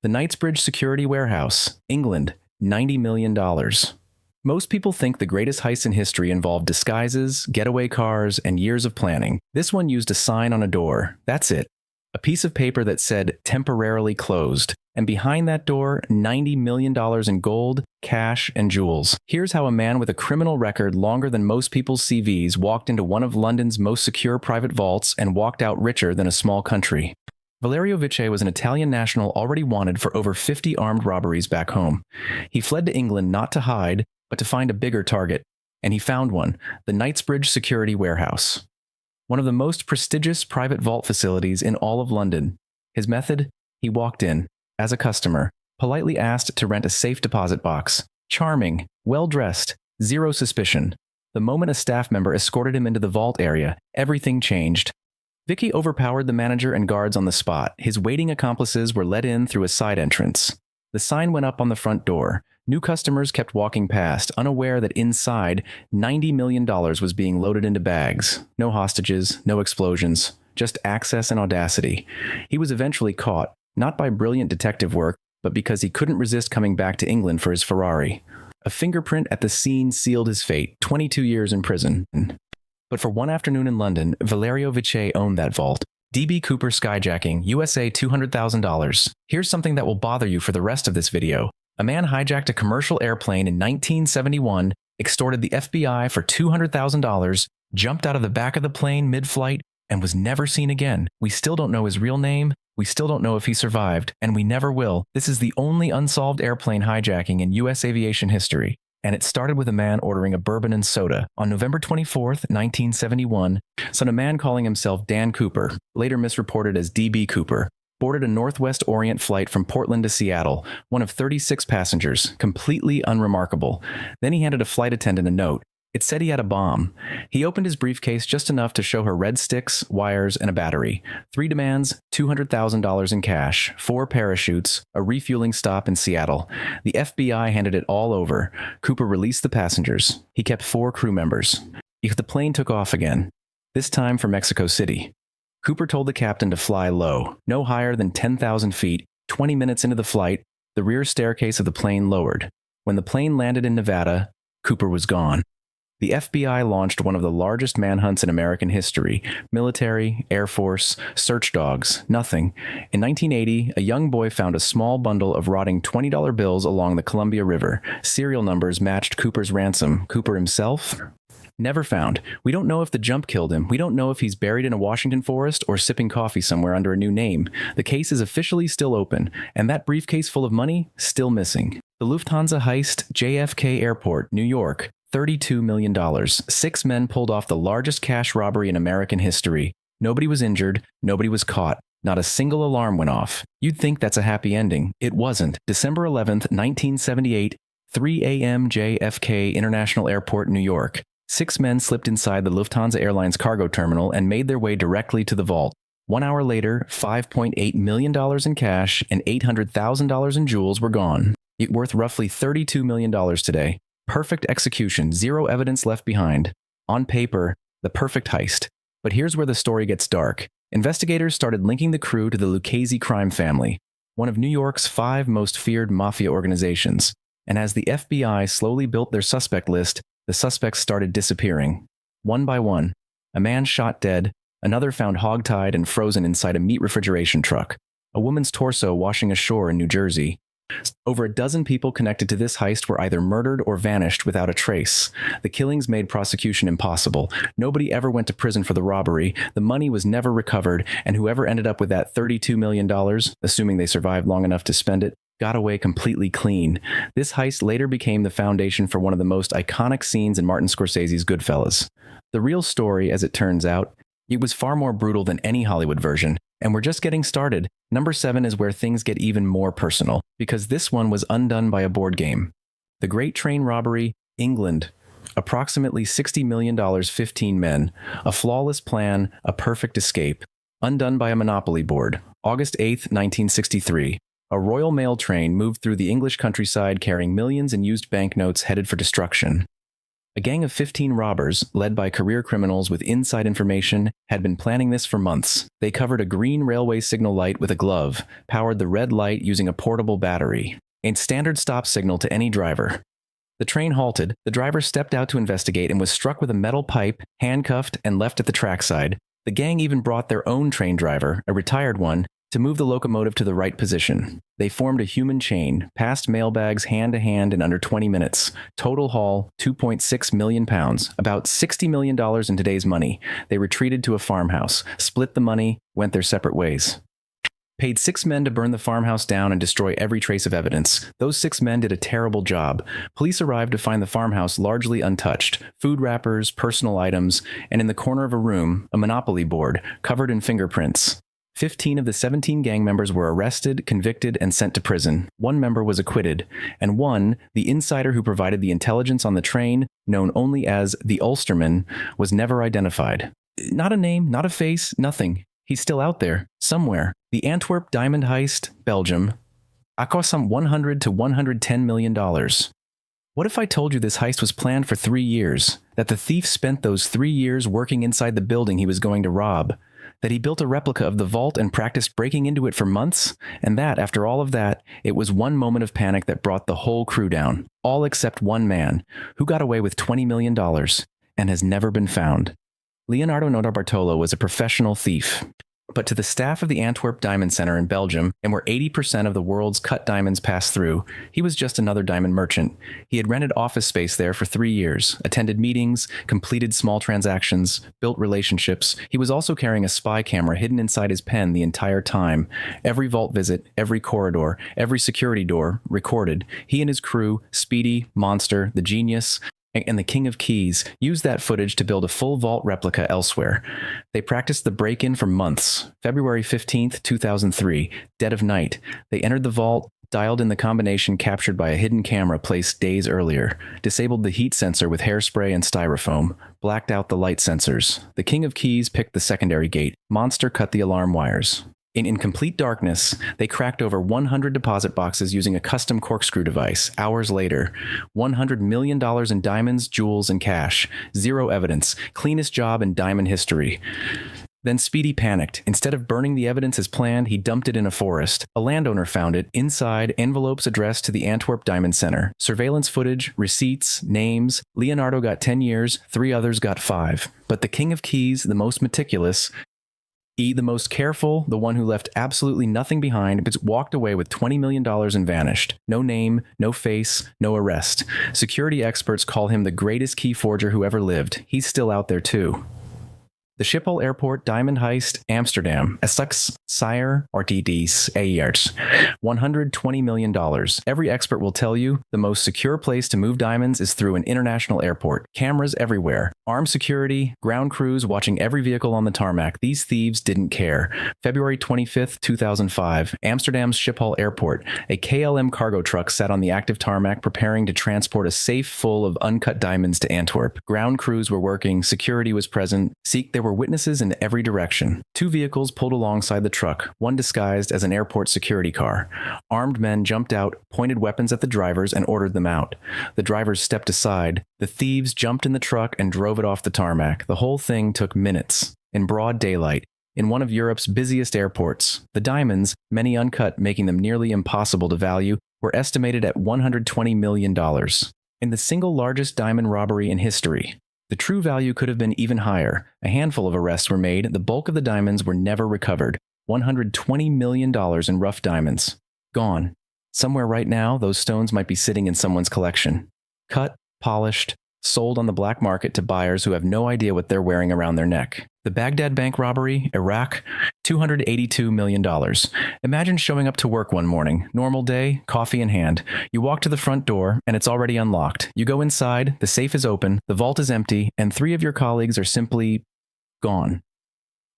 The Knightsbridge Security Warehouse, England, $90 million. Most people think the greatest heists in history involved disguises, getaway cars, and years of planning. This one used a sign on a door. That's it. A piece of paper that said temporarily closed. And behind that door, $90 million in gold, cash, and jewels. Here's how a man with a criminal record longer than most people's CVs walked into one of London's most secure private vaults and walked out richer than a small country. Valerio Vice was an Italian national already wanted for over 50 armed robberies back home. He fled to England not to hide, but to find a bigger target. And he found one, the Knightsbridge Security Warehouse. One of the most prestigious private vault facilities in all of London. His method? He walked in, as a customer, politely asked to rent a safe deposit box. Charming, well-dressed, zero suspicion. The moment a staff member escorted him into the vault area, everything changed. Vicky overpowered the manager and guards on the spot. His waiting accomplices were let in through a side entrance. The sign went up on the front door. New customers kept walking past, unaware that inside, $90 million was being loaded into bags. No hostages, no explosions, just access and audacity. He was eventually caught, not by brilliant detective work, but because he couldn't resist coming back to England for his Ferrari. A fingerprint at the scene sealed his fate, 22 years in prison. But for one afternoon in London, Valerio Vice owned that vault. DB Cooper skyjacking, USA $200,000. Here's something that will bother you for the rest of this video. A man hijacked a commercial airplane in 1971, extorted the FBI for $200,000, jumped out of the back of the plane mid-flight, and was never seen again. We still don't know his real name, we still don't know if he survived, and we never will. This is the only unsolved airplane hijacking in U.S. aviation history. And it started with a man ordering a bourbon and soda. On November 24th, 1971, a man calling himself Dan Cooper, later misreported as DB Cooper, boarded a Northwest Orient flight from Portland to Seattle, one of 36 passengers, completely unremarkable. Then he handed a flight attendant a note. It said he had a bomb. He opened his briefcase just enough to show her red sticks, wires, and a battery. 3 demands, $200,000 in cash, 4 parachutes, a refueling stop in Seattle. The FBI handed it all over. Cooper released the passengers. He kept 4 crew members. The plane took off again, this time for Mexico City. Cooper told the captain to fly low, no higher than 10,000 feet. 20 minutes into the flight, the rear staircase of the plane lowered. When the plane landed in Nevada, Cooper was gone. The FBI launched one of the largest manhunts in American history. Military, Air Force, search dogs, nothing. In 1980, a young boy found a small bundle of rotting $20 bills along the Columbia River. Serial numbers matched Cooper's ransom. Cooper himself? Never found. We don't know if the jump killed him. We don't know if he's buried in a Washington forest or sipping coffee somewhere under a new name. The case is officially still open, and that briefcase full of money, still missing. The Lufthansa heist, JFK Airport, New York. $32 million. 6 men pulled off the largest cash robbery in American history. Nobody was injured. Nobody was caught. Not a single alarm went off. You'd think that's a happy ending. It wasn't. December 11th, 1978, 3 a.m. JFK International Airport, New York. 6 men slipped inside the Lufthansa Airlines cargo terminal and made their way directly to the vault. 1 hour later, $5.8 million in cash and $800,000 in jewels were gone. It worth roughly $32 million today. Perfect execution, 0 evidence left behind. On paper, the perfect heist. But here's where the story gets dark. Investigators started linking the crew to the Lucchese crime family, one of New York's 5 most feared mafia organizations. And as the FBI slowly built their suspect list, the suspects started disappearing. One by one, a man shot dead, another found hogtied and frozen inside a meat refrigeration truck, a woman's torso washing ashore in New Jersey. Over a dozen people connected to this heist were either murdered or vanished without a trace. The killings made prosecution impossible. Nobody ever went to prison for the robbery, the money was never recovered, and whoever ended up with that $32 million, assuming they survived long enough to spend it, got away completely clean. This heist later became the foundation for one of the most iconic scenes in Martin Scorsese's Goodfellas. The real story, as it turns out, it was far more brutal than any Hollywood version. And we're just getting started. Number 7 is where things get even more personal, because this one was undone by a board game. The Great Train Robbery, England. Approximately $60 million, 15 men. A flawless plan, a perfect escape. Undone by a monopoly board. August 8, 1963. A Royal Mail train moved through the English countryside carrying millions in used banknotes headed for destruction. A gang of 15 robbers, led by career criminals with inside information, had been planning this for months. They covered a green railway signal light with a glove, powered the red light using a portable battery, a standard stop signal to any driver. The train halted, the driver stepped out to investigate and was struck with a metal pipe, handcuffed, and left at the trackside. The gang even brought their own train driver, a retired one, to move the locomotive to the right position. They formed a human chain, passed mailbags hand to hand in under 20 minutes. Total haul, 2.6 million pounds, about $60 million in today's money. They retreated to a farmhouse, split the money, went their separate ways. Paid 6 men to burn the farmhouse down and destroy every trace of evidence. Those 6 men did a terrible job. Police arrived to find the farmhouse largely untouched. Food wrappers, personal items, and in the corner of a room, a Monopoly board, covered in fingerprints. 15 of the 17 gang members were arrested, convicted, and sent to prison. 1 member was acquitted, and one, the insider who provided the intelligence on the train, known only as the Ulsterman, was never identified. Not a name, not a face, nothing. He's still out there, somewhere. The Antwerp diamond heist, Belgium. I cost some $100 to $110 million. What if I told you this heist was planned for 3 years? That the thief spent those 3 years working inside the building he was going to rob? That he built a replica of the vault and practiced breaking into it for months? And that, after all of that, it was one moment of panic that brought the whole crew down. All except one man, who got away with $20 million and has never been found. Leonardo Notarbartolo was a professional thief. But to the staff of the Antwerp Diamond Center in Belgium, and where 80% of the world's cut diamonds pass through, he was just another diamond merchant. He had rented office space there for 3 years, attended meetings, completed small transactions, built relationships. He was also carrying a spy camera hidden inside his pen the entire time. Every vault visit, every corridor, every security door, recorded. He and his crew, Speedy, Monster, the Genius, and the King of Keys, used that footage to build a full vault replica elsewhere. They practiced the break-in for months. February 15th, 2003, dead of night. They entered the vault, dialed in the combination captured by a hidden camera placed days earlier, disabled the heat sensor with hairspray and styrofoam, blacked out the light sensors. The King of Keys picked the secondary gate. Monster cut the alarm wires. In complete darkness, they cracked over 100 deposit boxes using a custom corkscrew device. Hours later, $100 million in diamonds, jewels, and cash. Zero evidence. Cleanest job in diamond history. Then Speedy panicked. Instead of burning the evidence as planned, he dumped it in a forest. A landowner found it. Inside, envelopes addressed to the Antwerp Diamond Center. Surveillance footage, receipts, names. Leonardo got 10 years, 3 others got 5. But the King of Keys, the most meticulous, the most careful, the one who left absolutely nothing behind, but walked away with $20 million and vanished. No name, no face, no arrest. Security experts call him the greatest key forger who ever lived. He's still out there too. The Schiphol Airport Diamond Heist, Amsterdam. Essex, Sire, Artides, Ayers. $120 million. Every expert will tell you the most secure place to move diamonds is through an international airport. Cameras everywhere. Armed security, ground crews watching every vehicle on the tarmac. These thieves didn't care. February 25th, 2005. Amsterdam's Schiphol Airport. A KLM cargo truck sat on the active tarmac preparing to transport a safe full of uncut diamonds to Antwerp. Ground crews were working. Security was present. There were witnesses in every direction. 2 vehicles pulled alongside the truck, one disguised as an airport security car. Armed men jumped out, pointed weapons at the drivers, and ordered them out. The drivers stepped aside. The thieves jumped in the truck and drove it off the tarmac. The whole thing took minutes, in broad daylight, in one of Europe's busiest airports. The diamonds, many uncut, making them nearly impossible to value, were estimated at $120 million. In the single largest diamond robbery in history. The true value could have been even higher. A handful of arrests were made. The bulk of the diamonds were never recovered. $120 million in rough diamonds. Gone. Somewhere right now, those stones might be sitting in someone's collection. Cut, polished, sold on the black market to buyers who have no idea what they're wearing around their neck. The Baghdad bank robbery, Iraq, $282 million. Imagine showing up to work one morning, normal day, coffee in hand. You walk to the front door, and it's already unlocked. You go inside, the safe is open, the vault is empty, and 3 of your colleagues are simply gone.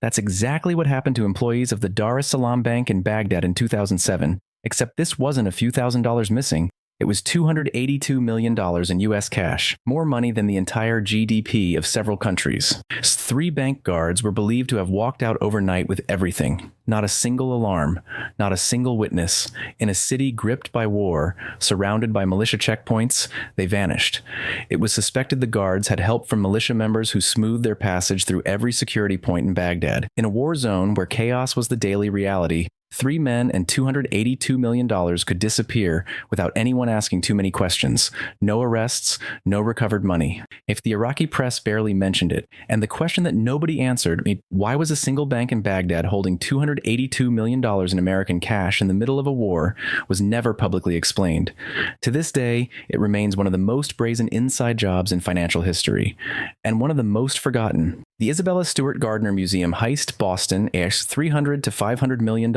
That's exactly what happened to employees of the Dar es Salaam Bank in Baghdad in 2007, except this wasn't a few $1,000s missing. It was $282 million in U.S. cash, more money than the entire GDP of several countries. 3 bank guards were believed to have walked out overnight with everything. Not a single alarm, not a single witness. In a city gripped by war, surrounded by militia checkpoints, they vanished. It was suspected the guards had help from militia members who smoothed their passage through every security point in Baghdad. In a war zone where chaos was the daily reality, 3 men and $282 million could disappear without anyone asking too many questions. No arrests, no recovered money. If the Iraqi press barely mentioned it, and the question that nobody answered, why was a single bank in Baghdad holding $282 million in American cash in the middle of a war, was never publicly explained. To this day, it remains one of the most brazen inside jobs in financial history, and one of the most forgotten. The Isabella Stewart Gardner Museum heist, Boston, asked $300 to $500 million.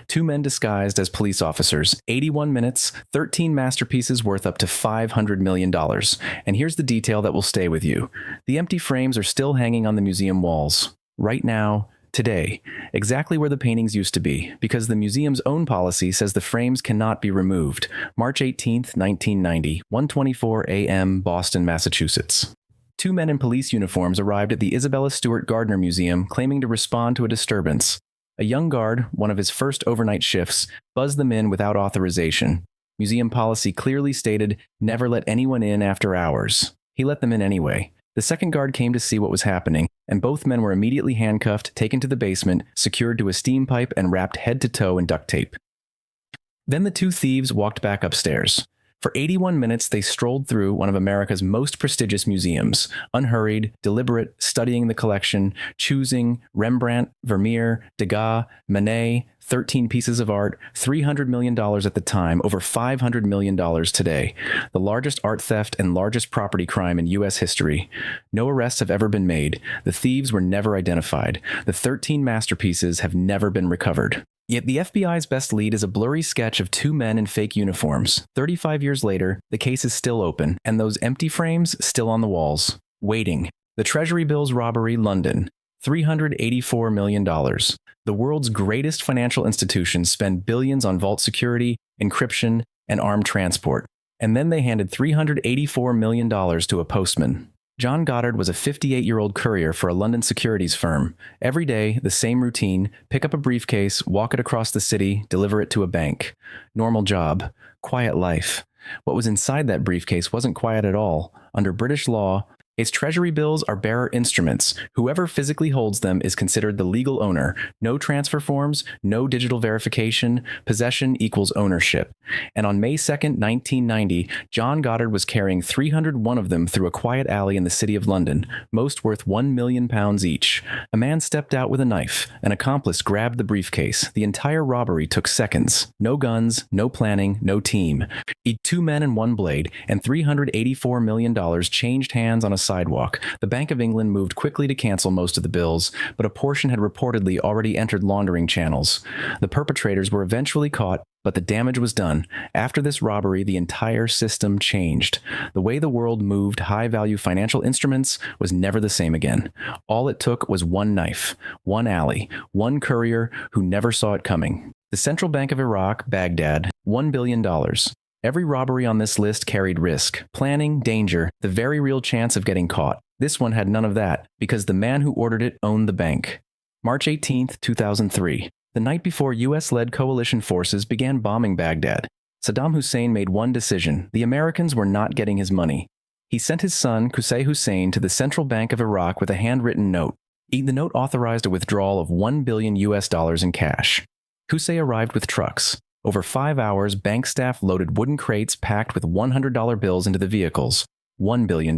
2 men disguised as police officers, 81 minutes, 13 masterpieces worth up to $500 million. And here's the detail that will stay with you. The empty frames are still hanging on the museum walls. Right now, today, exactly where the paintings used to be, because the museum's own policy says the frames cannot be removed. March 18, 1990, 1:24 a.m., Boston, Massachusetts. 2 men in police uniforms arrived at the Isabella Stewart Gardner Museum claiming to respond to a disturbance. A young guard, one of his first overnight shifts, buzzed them in without authorization. Museum policy clearly stated, never let anyone in after hours. He let them in anyway. The second guard came to see what was happening, and both men were immediately handcuffed, taken to the basement, secured to a steam pipe, and wrapped head to toe in duct tape. Then the 2 thieves walked back upstairs. For 81 minutes, they strolled through one of America's most prestigious museums, unhurried, deliberate, studying the collection, choosing Rembrandt, Vermeer, Degas, Manet, 13 pieces of art, $300 million at the time, over $500 million today. The largest art theft and largest property crime in U.S. history. No arrests have ever been made. The thieves were never identified. The 13 masterpieces have never been recovered. Yet the FBI's best lead is a blurry sketch of 2 men in fake uniforms. 35 years later, the case is still open, and those empty frames still on the walls, waiting. The Treasury Bills Robbery, London. $384 million. The world's greatest financial institutions spend billions on vault security, encryption, and armed transport. And then they handed $384 million to a postman. John Goddard was a 58-year-old courier for a London securities firm. Every day, the same routine: pick up a briefcase, walk it across the city, deliver it to a bank. Normal job. Quiet life. What was inside that briefcase wasn't quiet at all. Under British law, its treasury bills are bearer instruments. Whoever physically holds them is considered the legal owner. No transfer forms, no digital verification. Possession equals ownership. And on May 2nd, 1990, John Goddard was carrying 301 of them through a quiet alley in the city of London, most worth £1 million each. A man stepped out with a knife. An accomplice grabbed the briefcase. The entire robbery took seconds. No guns, no planning, no team. 2 men and 1 blade, and $384 million changed hands on a sidewalk. The Bank of England moved quickly to cancel most of the bills, but a portion had reportedly already entered laundering channels. The perpetrators were eventually caught, but the damage was done. After this robbery, the entire system changed. The way the world moved high-value financial instruments was never the same again. All it took was 1 knife, 1 alley, 1 courier who never saw it coming. The Central Bank of Iraq, Baghdad, $1 billion. Every robbery on this list carried risk, planning, danger, the very real chance of getting caught. This one had none of that, because the man who ordered it owned the bank. March 18, 2003. The night before U.S.-led coalition forces began bombing Baghdad, Saddam Hussein made one decision: the Americans were not getting his money. He sent his son, Qusay Hussein, to the Central Bank of Iraq with a handwritten note. The note authorized a withdrawal of $1 billion in cash. Qusay arrived with trucks. Over 5 hours, bank staff loaded wooden crates packed with $100 bills into the vehicles. $1 billion.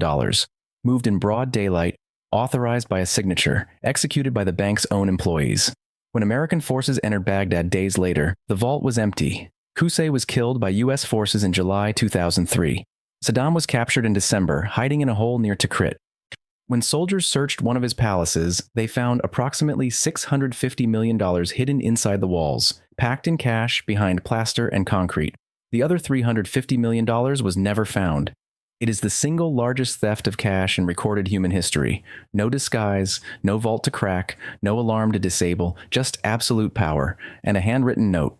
Moved in broad daylight, authorized by a signature, executed by the bank's own employees. When American forces entered Baghdad days later, the vault was empty. Qusay was killed by U.S. forces in July 2003. Saddam was captured in December, hiding in a hole near Tikrit. When soldiers searched one of his palaces, they found approximately $650 million hidden inside the walls, packed in cash behind plaster and concrete. The other $350 million was never found. It is the single largest theft of cash in recorded human history. No disguise, no vault to crack, no alarm to disable, just absolute power, and a handwritten note.